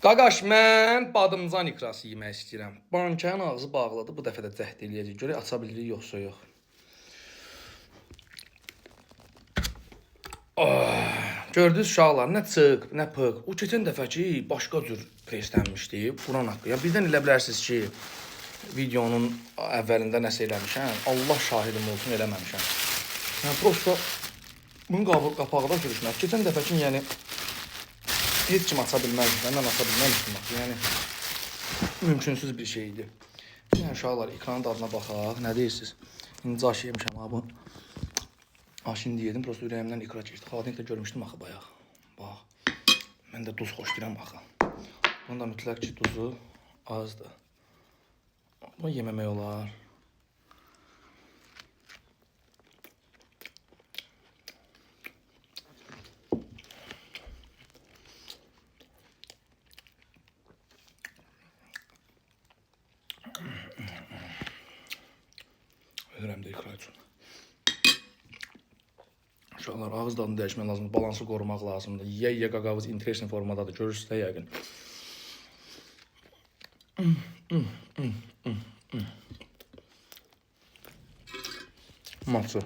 Qaqaş, mən badımcan ikrası yemək istəyirəm. Bankanın ağzı bağlıdır. Bu dəfə də cəhd eləyəcək. Görək aça bilirik yoxsa yox. Gördünüz uşaqlar, nə çıx, nə pıq. O keçən dəfəki başqa cür preslənmişdi. Quran haqqı. Ya birdən elə bilərsiniz ki, videonun əvvəlində nəsə eləmişəm. Allah şahidim olsun, eləməmişəm. Yəni prosta bunun qapağı da görüşməz. Keçən dəfəkin yəni heç kim aça bilməzdi. Mən aça bilməmişdim. Yəni mümkünsüz bir şey idi. Yəni uşaqlar, ekranın dadına baxaq. Nə deyirsiniz? İnci aşı yemişəm ha bu. Aşı indi yedim, prosta ürəyimdən ikra keçdi. Xaladenkdə görmüşdüm axı bayaq. Bax. Mən də duz xoşlayıram axı. Bunun da mütləq ki duzu azdır. Bunu yeməmək olar. Ölürəm də ikra üçün. Uşaqlar, ağız dadını dəyişmək lazımdır, balansı qorumaq lazımdır. Yeyə qaqavız interesting formadadır, görürsünüz də yəqin. Matı.